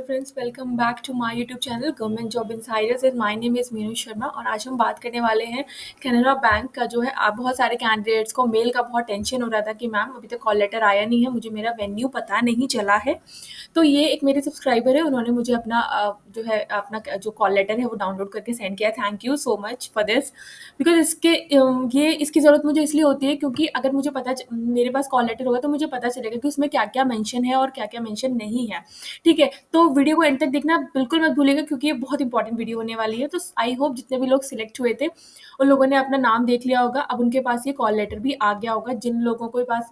Hello friends, welcome back to my YouTube channel government job insiders. My name is Meenu Sharma और आज हम बात करने वाले हैं कैनरा बैंक का। जो है आप बहुत सारे कैंडिडेट्स को मेल का बहुत टेंशन हो रहा था कि मैम अभी तक कॉल लेटर आया नहीं है, मुझे मेरा वेन्यू पता नहीं चला है। तो ये एक मेरे सब्सक्राइबर है, उन्होंने मुझे अपना जो है अपना जो कॉल लेटर है वो डाउनलोड करके सेंड किया। Thank you so much for this. Because ये इसकी ज़रूरत मुझे इसलिए होती है क्योंकि अगर मुझे मेरे पास कॉल लेटर होगा तो मुझे पता चलेगा कि उसमें क्या क्या मेंशन है और क्या क्या मेंशन नहीं है। ठीक है, तो वीडियो को एंड तक देखना बिल्कुल मत भूलिएगा क्योंकि ये बहुत इंपॉर्टेंट वीडियो होने वाली है। तो आई होप जितने भी लोग सिलेक्ट हुए थे उन लोगों ने अपना नाम देख लिया होगा, अब उनके पास ये कॉल लेटर भी आ गया होगा। जिन लोगों के पास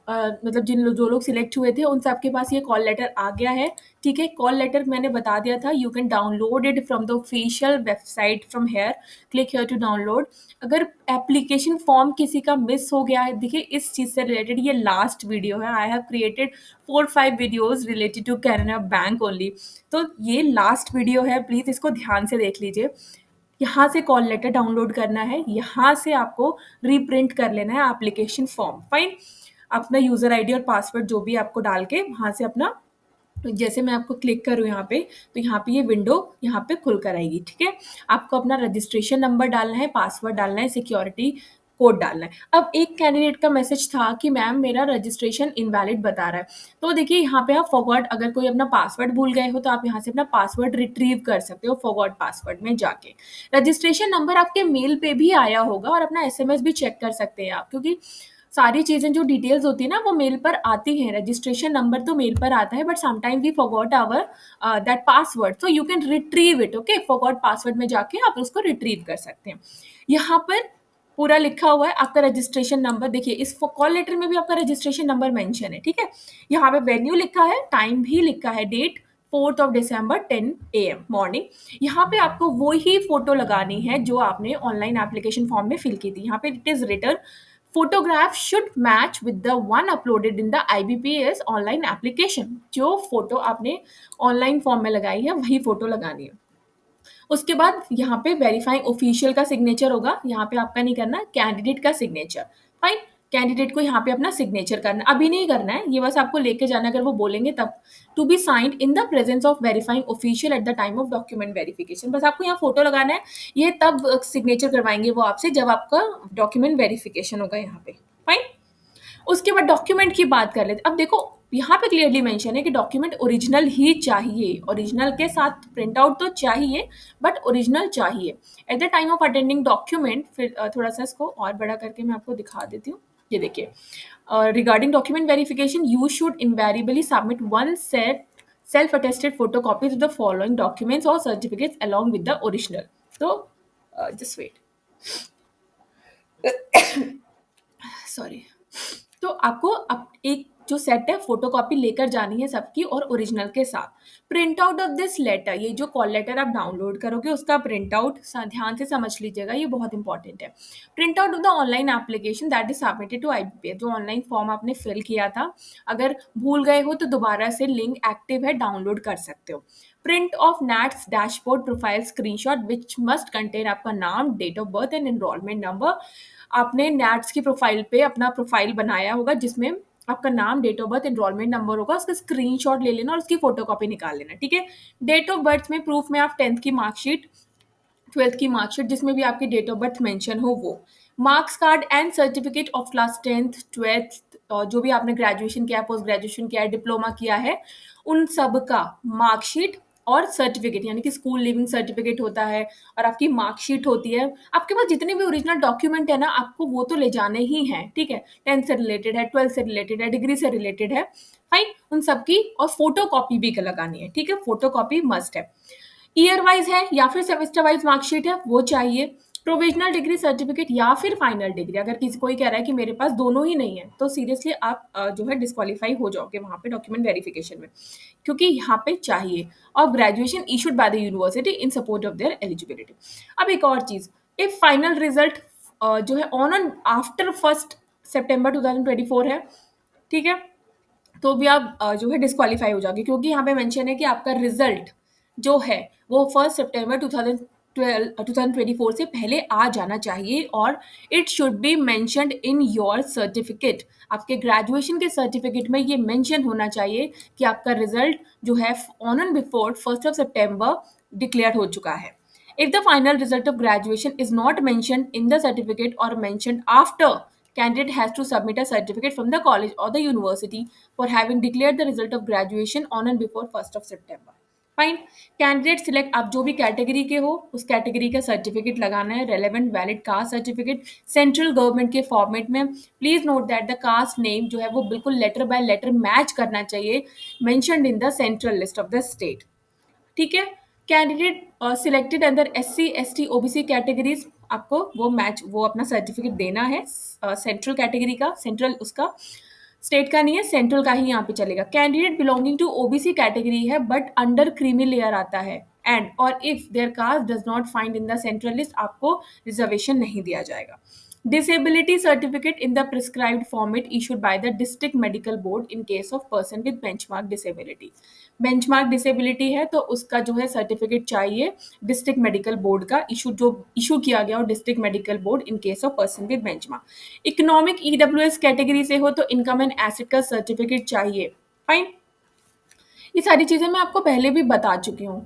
मतलब जो लोग सिलेक्ट हुए थे उन सबके पास ये कॉल लेटर आ गया है। ठीक है, कॉल लेटर मैंने बता दिया था, you can download it from the official website from here, click here to download. अगर एप्लीकेशन फॉर्म किसी का मिस हो गया है, देखिए इस चीज़ से रिलेटेड ये लास्ट वीडियो है। I have created 4-5 videos related to Canara Bank only, तो ये लास्ट वीडियो है, प्लीज़ इसको ध्यान से देख लीजिए। यहाँ से कॉल लेटर डाउनलोड करना है, यहाँ से आपको रीप्रिंट कर लेना है एप्लीकेशन फॉर्म। फाइन, अपना यूज़र आईडी और पासवर्ड जो भी आपको डाल के वहाँ से अपना, जैसे मैं आपको क्लिक करूँ यहाँ पे तो यहाँ पे ये विंडो यहाँ पे खुल कर आएगी। ठीक है, आपको अपना रजिस्ट्रेशन नंबर डालना है, पासवर्ड डालना है, सिक्योरिटी कोड डालना है। अब एक कैंडिडेट का मैसेज था कि मैम मेरा रजिस्ट्रेशन इनवैलिड बता रहा है। तो देखिए यहाँ पे आप फॉरगॉट, अगर कोई अपना पासवर्ड भूल गए हो तो आप यहाँ से अपना पासवर्ड रिट्रीव कर सकते हो फॉरगॉट पासवर्ड में जाके। रजिस्ट्रेशन नंबर आपके मेल पे भी आया होगा और अपना एसएमएस भी चेक कर सकते हैं आप, क्योंकि सारी चीज़ें जो डिटेल्स होती है ना वो मेल पर आती हैं। रजिस्ट्रेशन नंबर तो मेल पर आता है, but sometime we forgot our that password, so you can retrieve it. Okay, forgot password में जाके आप उसको रिट्रीव कर सकते हैं। यहाँ पर पूरा लिखा हुआ है आपका रजिस्ट्रेशन नंबर। देखिए इस कॉल लेटर में भी आपका रजिस्ट्रेशन नंबर मेंशन है। ठीक है, यहाँ पे वेन्यू लिखा है, टाइम भी लिखा है, date 4th of December 10 AM morning. यहाँ पे आपको वो ही फोटो लगानी है जो आपने ऑनलाइन एप्लीकेशन फॉर्म में फिल की थी। यहाँ पे it is written photograph should match with the one uploaded in the IBPS online application. जो फोटो आपने ऑनलाइन फॉर्म में लगाई है वही फोटो लगानी है। उसके बाद यहाँ पे वेरीफाइंग ऑफिशियल का सिग्नेचर होगा, यहाँ पे आपका नहीं करना, कैंडिडेट का सिग्नेचर। फाइन, कैंडिडेट को यहाँ पे अपना सिग्नेचर करना, अभी नहीं करना है, ये बस आपको लेके जाना अगर वो बोलेंगे तब। To be signed in the presence of verifying official at the time of document verification. बस आपको यहाँ फोटो लगाना है, ये तब सिग्नेचर करवाएंगे वो आपसे जब आपका डॉक्यूमेंट वेरिफिकेशन होगा यहाँ पे। फाइन, उसके बाद डॉक्यूमेंट की बात कर लेते। अब देखो यहाँ पे क्लियरली मेंशन है कि डॉक्यूमेंट ओरिजिनल ही चाहिए, ओरिजिनल के साथ प्रिंट आउट तो चाहिए बट ओरिजिनल चाहिए eight the time of attending document. फिर थोड़ा सा इसको और बड़ा करके मैं आपको दिखा देती हूँ। ये देखिए, regarding document verification you should invariably submit one set self attested photocopies of the following documents और certificates along with the original. तो जस्ट वेट, सॉरी। तो आपको एक जो सेट है फोटोकॉपी लेकर जानी है सबकी और ओरिजिनल के साथ। Print out of this letter, ये जो कॉल लेटर आप डाउनलोड करोगे उसका प्रिंट आउट ध्यान से समझ लीजिएगा, ये बहुत इंपॉर्टेंट है। Print out of the online application that is submitted to IBPS, जो ऑनलाइन फॉर्म आपने फिल किया था, अगर भूल गए हो तो दोबारा से लिंक एक्टिव है, डाउनलोड कर सकते हो। Print of NATS dashboard profile screenshot which must contain आपका नाम, date of birth and enrolment number. आपने नैट्स की प्रोफाइल पे अपना प्रोफाइल बनाया होगा जिसमें आपका नाम, date of birth, enrolment number होगा, उसका स्क्रीनशॉट ले लेना और उसकी फोटोकॉपी निकाल लेना। ठीक है, डेट ऑफ बर्थ में प्रूफ में आप 10th की मार्कशीट, 12th की मार्कशीट जिसमें भी आपकी डेट ऑफ बर्थ मेंशन हो वो, marks card and certificate of class 10th 12th और जो भी आपने ग्रेजुएशन किया, पोस्ट ग्रेजुएशन किया है, डिप्लोमा किया है, उन सब का मार्कशीट और सर्टिफिकेट, यानी कि स्कूल लिविंग सर्टिफिकेट होता है और आपकी मार्कशीट होती है। आपके पास जितने भी ओरिजिनल डॉक्यूमेंट है ना, आपको वो तो ले जाने ही हैं। ठीक है, 10th से रिलेटेड है, 12th से रिलेटेड है, डिग्री से रिलेटेड है, फाइन, उन सबकी और फोटो कॉपी भी लगानी है। ठीक है, फोटो कॉपी मस्ट है। ईयर वाइज है या फिर सेमेस्टर वाइज मार्कशीट है वो चाहिए। प्रोविजनल डिग्री सर्टिफिकेट या फिर फाइनल डिग्री, अगर किसी कोई कह रहा है कि मेरे पास दोनों ही नहीं है तो सीरियसली आप जो है डिस्क्वालीफाई हो जाओगे वहाँ पे डॉक्यूमेंट वेरिफिकेशन में, क्योंकि यहाँ पे चाहिए। और graduation issued by the university in support of their eligibility. अब एक और चीज़, इफ फाइनल रिजल्ट जो है ऑन एंड आफ्टर 1 सितंबर 2024 है, ठीक है, तो भी आप जो है डिस्क्वालीफाई हो जाओगे, क्योंकि यहाँ पे मेंशन है कि आपका रिजल्ट जो है वो 1 सितंबर 2024 से पहले आ जाना चाहिए और it should be mentioned in your certificate. आपके ग्रेजुएशन के सर्टिफिकेट में ये मेंशन होना चाहिए कि आपका रिजल्ट जो है ऑन एंड बिफोर 1 डिक्लेयर हो चुका है। If the final result of graduation is not mentioned in the certificate or mentioned after, candidate has to submit a certificate from the college or the university for having declared the result of graduation on and before 1st of September. Fine. Candidate select, आप जो भी category के हो उस category का certificate लगाना है, relevant valid caste certificate central government के फॉर्मेट में। Please note that the caste name जो है वो बिल्कुल लेटर बाय लेटर मैच करना चाहिए mentioned in the central list of the state. ठीक है। कैंडिडेट सिलेक्टेड अंदर SC ST OBC कैटेगरीज, आपको वो अपना सर्टिफिकेट देना है सेंट्रल कैटेगरी का, सेंट्रल उसका, स्टेट का नहीं है, सेंट्रल का ही यहाँ पे चलेगा। Candidate belonging to OBC category है बट अंडर क्रीमी लेयर आता है एंड और if their caste does not find in the central list, आपको रिजर्वेशन नहीं दिया जाएगा। Disability certificate in the prescribed format issued by the district medical board in case of person with benchmark disability. Benchmark disability है तो उसका जो है certificate चाहिए डिस्ट्रिक्ट मेडिकल बोर्ड का, इशू किया गया और district medical board in case of person with benchmark. Economic EWS category से हो तो इनकम एंड एसेट का सर्टिफिकेट चाहिए। फाइन। ये सारी चीजें मैं आपको पहले भी बता चुकी हूँ,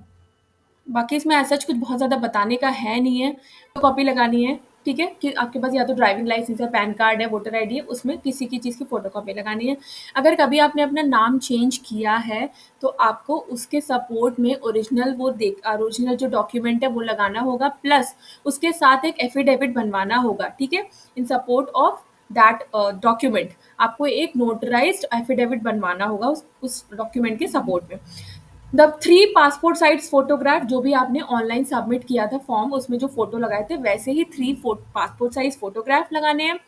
बाकी इसमें ऐसा कुछ बहुत ज़्यादा बताने का है नहीं है। तो कॉपी लगानी है, ठीक है, कि आपके पास या तो ड्राइविंग लाइसेंस है, पैन कार्ड है, वोटर ID है, उसमें किसी की चीज़ की फोटोकॉपी लगानी है। अगर कभी आपने अपना नाम चेंज किया है तो आपको उसके सपोर्ट में ओरिजिनल जो डॉक्यूमेंट है वो लगाना होगा, प्लस उसके साथ एक एफिडेविट बनवाना होगा। ठीक है, इन सपोर्ट ऑफ दैट डॉक्यूमेंट आपको एक नोटराइज्ड एफिडेविट बनवाना होगा उस डॉक्यूमेंट के सपोर्ट में। द 3 पासपोर्ट साइज फोटोग्राफ, जो भी आपने ऑनलाइन सबमिट किया था फॉर्म, उसमें जो फोटो लगाए थे वैसे ही 3 पासपोर्ट साइज फोटोग्राफ लगाने हैं।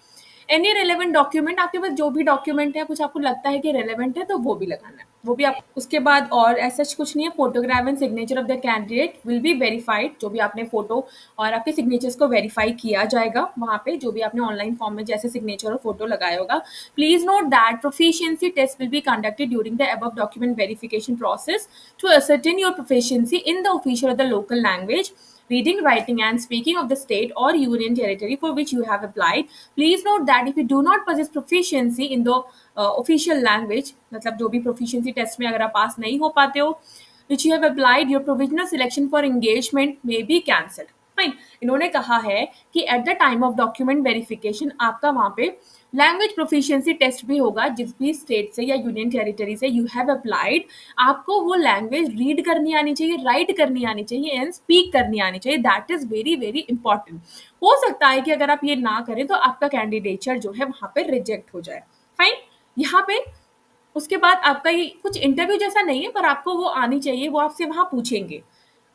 एनी रेलेवेंट डॉक्यूमेंट, आपके पास जो भी डॉक्यूमेंट है कुछ आपको लगता है कि रेलेवेंट है तो वो भी लगाना है, वो भी आप। उसके बाद और ऐसा कुछ नहीं है। Photograph and signature of the candidate will be verified, जो भी आपने फोटो और आपके सिग्नेचर्स को वेरीफाई किया जाएगा वहाँ पे, जो भी आपने ऑनलाइन फॉर्म में जैसे सिग्नेचर और फोटो लगाया होगा। Please note that proficiency test will be conducted during the above document verification process to ascertain your proficiency in the official or the local language, reading, writing and speaking of the state or union territory for which you have applied. Please note that if you do not possess proficiency in the official language, मतलब जो भी proficiency test में अगर आप पास नहीं हो पाते हो, which you have applied, your provisional selection for engagement may be cancelled. Fine. इन्होंने कहा है कि eight the time of document verification आपका वहाँ पे लैंग्वेज प्रोफिशिएंसी टेस्ट भी होगा। जिस भी स्टेट से या यूनियन टेरिटरी से यू हैव अप्लाइड, आपको वो लैंग्वेज रीड करनी आनी चाहिए, राइट करनी आनी चाहिए एंड स्पीक करनी आनी चाहिए। That is very very important. हो सकता है कि अगर आप ये ना करें तो आपका कैंडिडेचर जो है वहाँ पे रिजेक्ट हो जाए। फाइन। यहाँ पे उसके बाद आपका ये कुछ इंटरव्यू जैसा नहीं है, पर आपको वो आनी चाहिए, वो आपसे वहाँ पूछेंगे।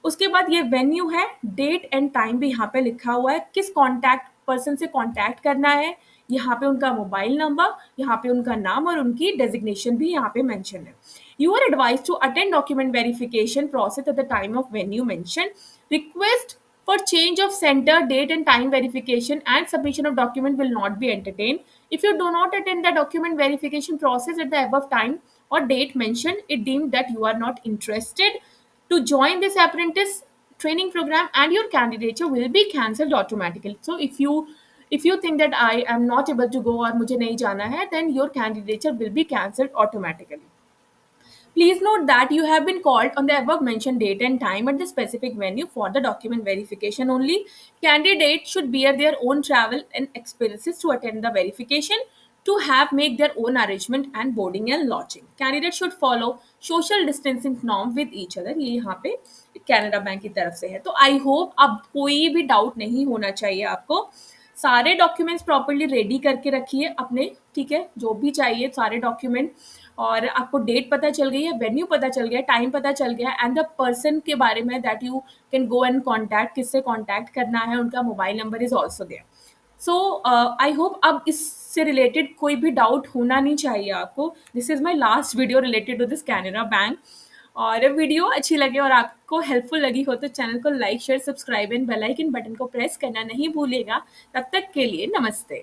उसके बाद ये वेन्यू है, डेट एंड टाइम भी यहाँ पे लिखा हुआ है, किस कॉन्टैक्ट पर्सन से कॉन्टैक्ट करना है, यहाँ पे उनका मोबाइल नंबर, यहाँ पे उनका नाम और उनकी डेजिग्नेशन भी यहाँ पे मेंशन है। You are advise to attend document verification process at the time of venue mention. Request for change of center, date and time verification and submission of document will not be entertained. If you do not attend the document verification process at the above time or date mentioned, it deemed that you are not interested to join this apprentice training program and your candidature will be cancelled automatically. So if you think that I am not able to go और मुझे नहीं जाना है, then your candidature will be cancelled automatically. Please note that you have been called on the above mentioned date and time at the specific venue for the document verification only. Candidates should bear their own travel and expenses to attend the verification, to have make their own arrangement and boarding and lodging. Candidates should follow social distancing norm with each other. ये यहाँ पे Canara bank की तरफ से है। तो आई hope अब कोई भी डाउट नहीं होना चाहिए आपको। सारे डॉक्यूमेंट्स प्रॉपर्ली रेडी करके रखिए अपने, ठीक है, जो भी चाहिए सारे डॉक्यूमेंट। और आपको डेट पता चल गई है, वेन्यू पता चल गया, टाइम पता चल गया एंड द पर्सन के बारे में that you can go and contact, किससे कॉन्टैक्ट करना है, उनका mobile number is also there. So I hope अब इससे रिलेटेड कोई भी डाउट होना नहीं चाहिए आपको। This is my last video related to this Canara bank. और वीडियो अच्छी लगे और आपको हेल्पफुल लगी हो तो चैनल को like share subscribe and bell icon button को प्रेस करना नहीं भूलेगा। तब तक के लिए नमस्ते।